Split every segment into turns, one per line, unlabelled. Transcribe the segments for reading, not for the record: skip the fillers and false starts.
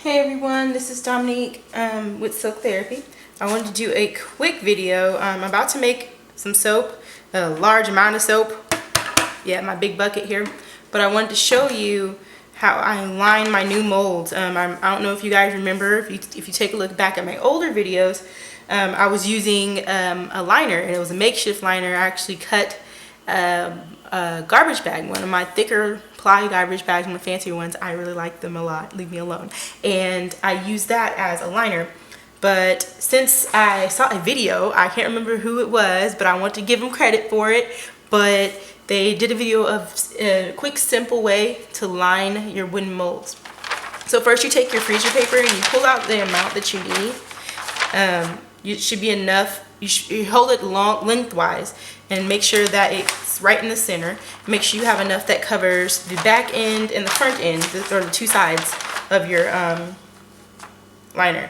Hey everyone, this is Dominique with Silk Therapy. I wanted to do a quick video. I'm about to make some soap, a large amount of soap. Yeah, my big bucket here. But I wanted to show you how I line my new molds. I don't know if you guys remember, if you take a look back at my older videos, I was using a liner, and it was a makeshift liner. I actually cut a garbage bag, one of my thicker ply garbage bags, one of the fancier ones. I really like them a lot, leave me alone. And I used that as a liner. But since I saw a video, I can't remember who it was, but I want to give them credit for it. But they did a video of a quick, simple way to line your wooden molds. So first you take your freezer paper and you pull out the amount that you need. It should be enough. You hold it lengthwise and make sure that it's right in the center. Make sure you have enough that covers the back end and the front end, or the two sides of your liner.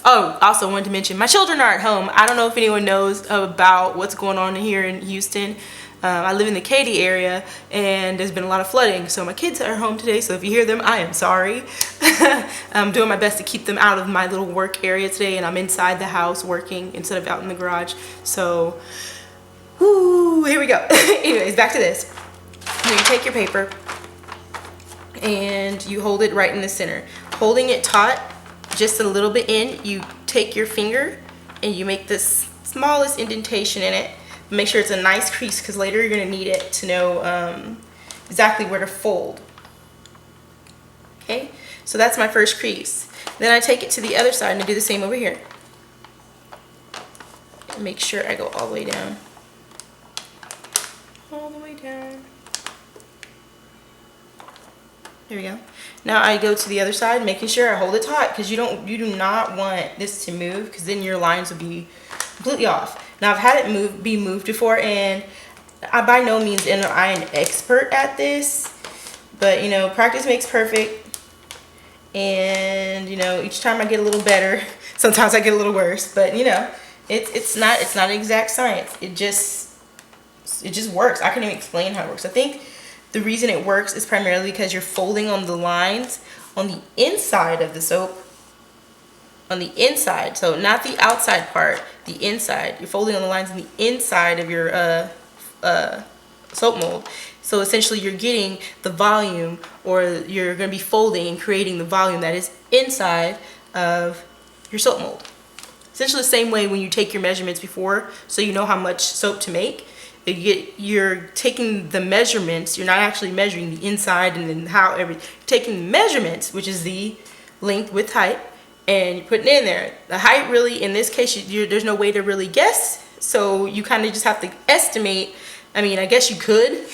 Also wanted to mention, my children are at home. I don't know if anyone knows about what's going on here in Houston. I live in the Katy area, and there's been a lot of flooding, so my kids are home today, so if you hear them, I am sorry. I'm doing my best to keep them out of my little work area today, and I'm inside the house working instead of out in the garage. So, whoo, here we go. Anyways, back to this. So you take your paper, and you hold it right in the center. Holding it taut, just a little bit in, you take your finger, and you make this smallest indentation in it. Make sure it's a nice crease, because later you're going to need it to know exactly where to fold. Okay, so that's my first crease. Then I take it to the other side and I do the same over here. Make sure I go all the way down. All the way down. There we go. Now I go to the other side, making sure I hold it taut, because you do not want this to move, because then your lines will be completely off. Now I've had it be moved before, and I by no means am I an expert at this, but you know, practice makes perfect, and you know, each time I get a little better. Sometimes I get a little worse, but you know, it's not an exact science. It just works. I can't even explain how it works. I think the reason it works is primarily because you're folding on the lines on the inside of the soap. On the inside, so not the outside part, the inside. You're folding on the lines on the inside of your soap mold. So essentially you're getting the volume, or you're going to be folding and creating the volume that is inside of your soap mold. Essentially the same way when you take your measurements before, so you know how much soap to make. You're taking the measurements, you're not actually measuring the inside and then you're taking measurements, which is the length, width, height, and you're putting it in there. The height, really, in this case, there's no way to really guess, so you kind of just have to estimate. I mean, I guess you could.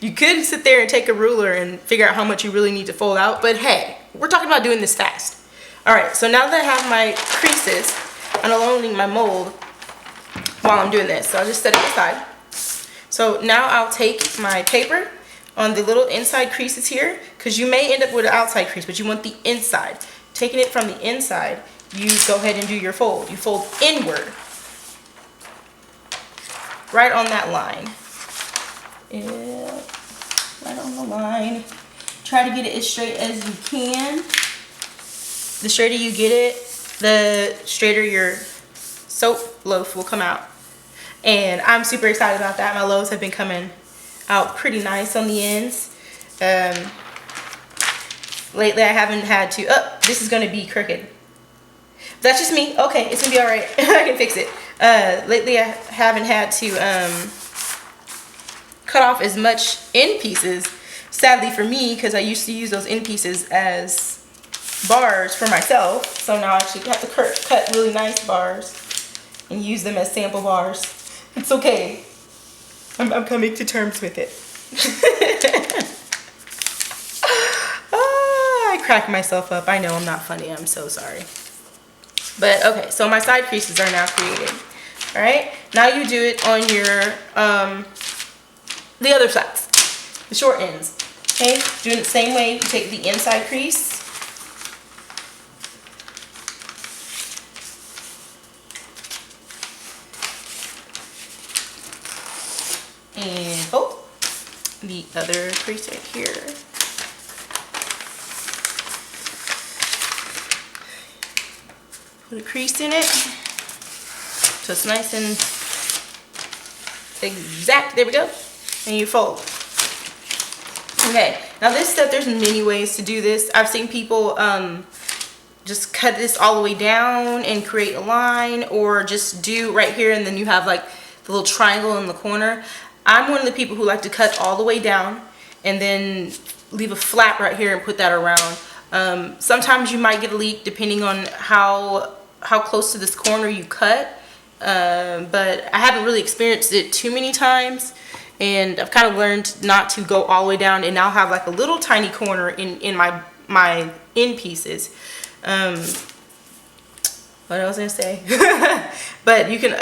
You could sit there and take a ruler and figure out how much you really need to fold out, but hey, we're talking about doing this fast. Alright, so now that I have my creases, I'm unloading my mold while I'm doing this, so I'll just set it aside. So now I'll take my paper on the little inside creases here, because you may end up with an outside crease, but you want the inside. Taking it from the inside, you go ahead and do your fold. You fold inward, right on that line. Yeah, right on the line. Try to get it as straight as you can. The straighter you get it, the straighter your soap loaf will come out. And I'm super excited about that. My loaves have been coming out pretty nice on the ends. Lately I haven't had to, this is going to be crooked. That's just me. Okay, it's going to be alright. I can fix it. Lately I haven't had to cut off as much end pieces, sadly for me, because I used to use those end pieces as bars for myself. So now I actually have to cut really nice bars and use them as sample bars. It's okay. I'm coming to terms with it. I crack myself up. I know I'm not funny. I'm so sorry. But okay, so my side creases are now created. All right. Now you do it on your the other sides, the short ends. Okay. Doing it the same way. You take the inside crease. And the other crease right here. Put a crease in it so it's nice and exact. There we go. And you fold. Okay, now this step, there's many ways to do this. I've seen people just cut this all the way down and create a line, or just do right here and then you have like the little triangle in the corner. I'm one of the people who like to cut all the way down and then leave a flap right here and put that around. Sometimes you might get a leak depending on how close to this corner you cut, but I haven't really experienced it too many times, and I've kind of learned not to go all the way down and now have like a little tiny corner in my end pieces. What else was I gonna say? But you can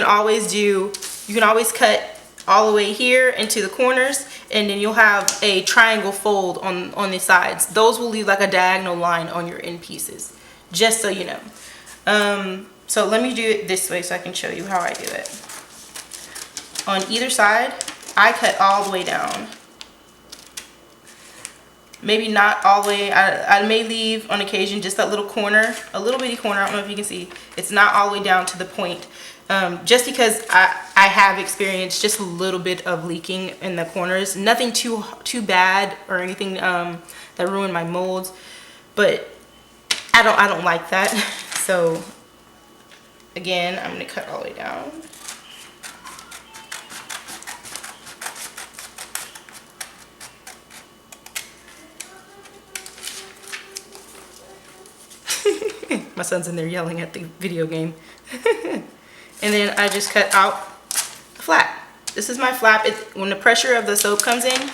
always cut all the way here into the corners, and then you'll have a triangle fold on the sides. Those will leave like a diagonal line on your end pieces, just so you know. So let me do it this way so I can show you how I do it. On either side, I cut all the way down. Maybe not all the way. I may leave on occasion just that little corner, a little bitty corner. I don't know if you can see. It's not all the way down to the point. Just because I have experienced just a little bit of leaking in the corners. Nothing too bad or anything that ruined my molds, but I don't like that. So again, I'm gonna cut all the way down. My son's in there yelling at the video game. And then I just cut out a flap. This is my flap. When the pressure of the soap comes in,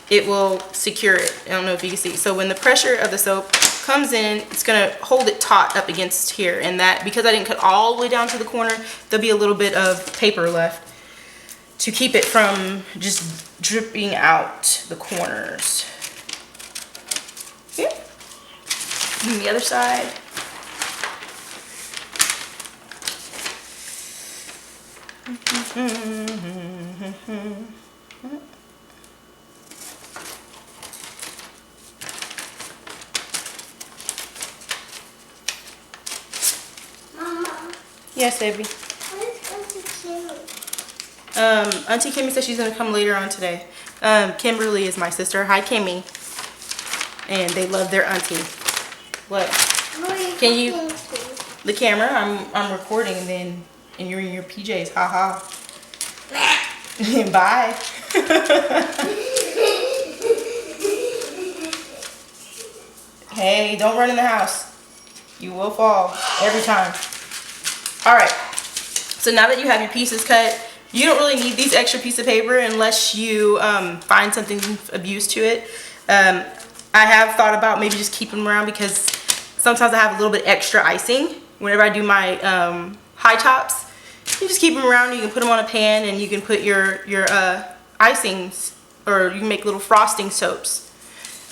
it will secure it. I don't know if you can see. So when the pressure of the soap comes in, it's gonna hold it taut up against here. And that, because I didn't cut all the way down to the corner, there'll be a little bit of paper left to keep it from just dripping out the corners. Here. And the other side.
Mama.
Yes, baby.
Where's Auntie Kimmy?
Auntie Kimmy said she's gonna come later on today. Kimberly is my sister. Hi, Kimmy. And they love their auntie. What? Can you? The camera? I'm recording, and you're in your PJs. Haha. Bye. Hey, don't run in the house. You will fall every time. All right. So now that you have your pieces cut, you don't really need these extra pieces of paper unless you find something of use to it. I have thought about maybe just keeping them around because sometimes I have a little bit extra icing whenever I do my high tops. You just keep them around. You can put them on a pan and you can put your icings, or you can make little frosting soaps.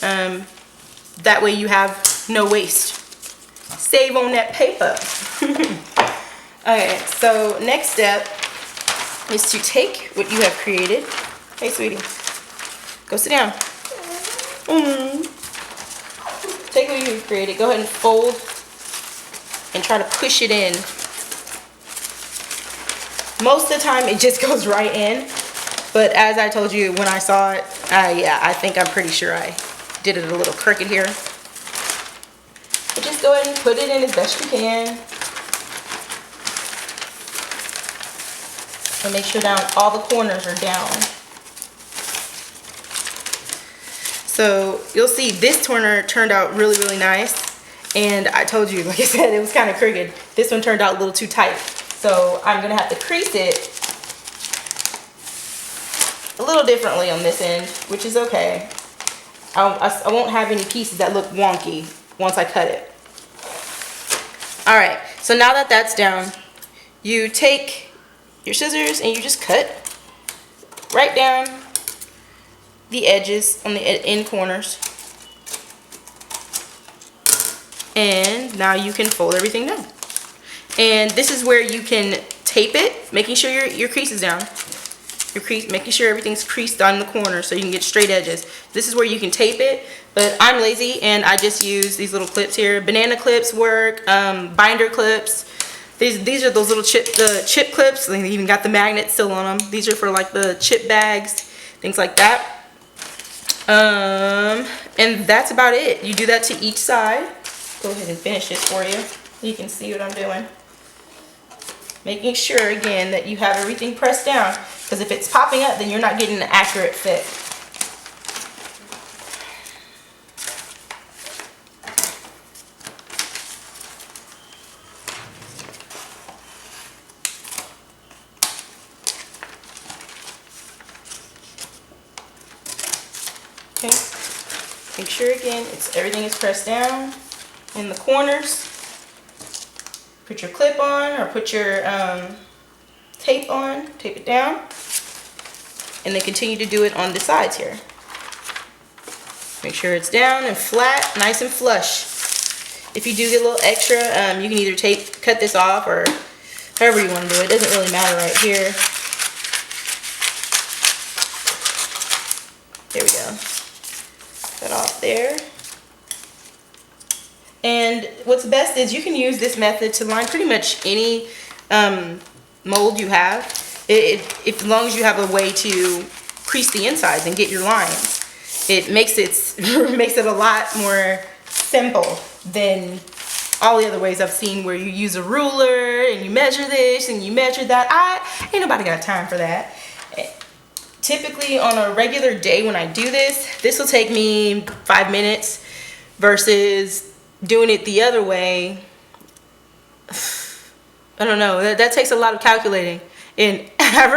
That way you have no waste. Save on that paper. Okay, so next step is to take what you have created. Hey, sweetie. Go sit down. Take what you've created. Go ahead and fold and try to push it in. Most of the time, it just goes right in. But as I told you when I saw it, yeah, I think I'm pretty sure I did it a little crooked here. But just go ahead and put it in as best you can. And make sure all the corners are down. So you'll see this corner turned out really, really nice. And I told you, like I said, it was kind of crooked. This one turned out a little too tight. So I'm going to have to crease it a little differently on this end, which is okay. I won't have any pieces that look wonky once I cut it. Alright, so now that that's down, you take your scissors and you just cut right down the edges on the end corners. And now you can fold everything down. And this is where you can tape it, making sure your crease is down. You're making sure everything's creased on the corner so you can get straight edges. This is where you can tape it, but I'm lazy and I just use these little clips here. Banana clips work, binder clips. These are those little chip clips. They even got the magnet still on them. These are for like the chip bags, things like that. And that's about it. You do that to each side. Go ahead and finish this for you. You can see what I'm doing. Making sure, again, that you have everything pressed down. Because if it's popping up, then you're not getting an accurate fit. Okay. Make sure, again, everything is pressed down in the corners. Put your clip on or put your tape on, tape it down, and then continue to do it on the sides here. Make sure it's down and flat, nice and flush. If you do get a little extra, you can either cut this off or however you want to do it. It doesn't really matter right here. There we go. That off there. And what's best is you can use this method to line pretty much any mold you have, as long as you have a way to crease the insides and get your lines. It makes it a lot more simple than all the other ways I've seen where you use a ruler and you measure this and you measure that. Ain't nobody got time for that. Typically on a regular day when I do this will take me 5 minutes versus doing it the other way. I don't know, that takes a lot of calculating, and I'm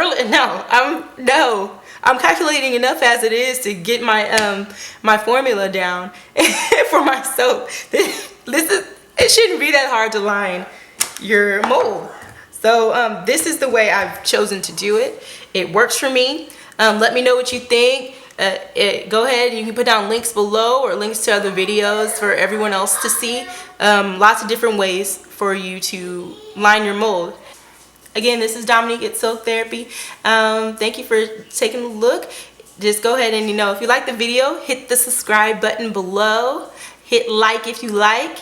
calculating enough as it is to get my my formula down for my soap. It shouldn't be that hard to line your mold. So this is the way I've chosen to do it. It works for me. Let me know what you think. Go ahead and you can put down links below or links to other videos for everyone else to see. Lots of different ways for you to line your mold. Again, this is Dominique at Silk Therapy. Thank you for taking a look. Just go ahead and, if you like the video, hit the subscribe button below. Hit like if you like.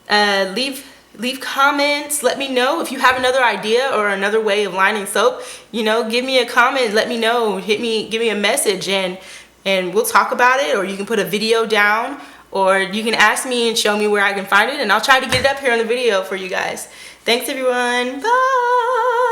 Leave comments. Let me know if you have another idea or another way of lining soap. Give me a comment. Let me know. Give me a message and we'll talk about it. Or you can put a video down, or you can ask me and show me where I can find it, and I'll try to get it up here on the video for you guys. Thanks everyone. Bye.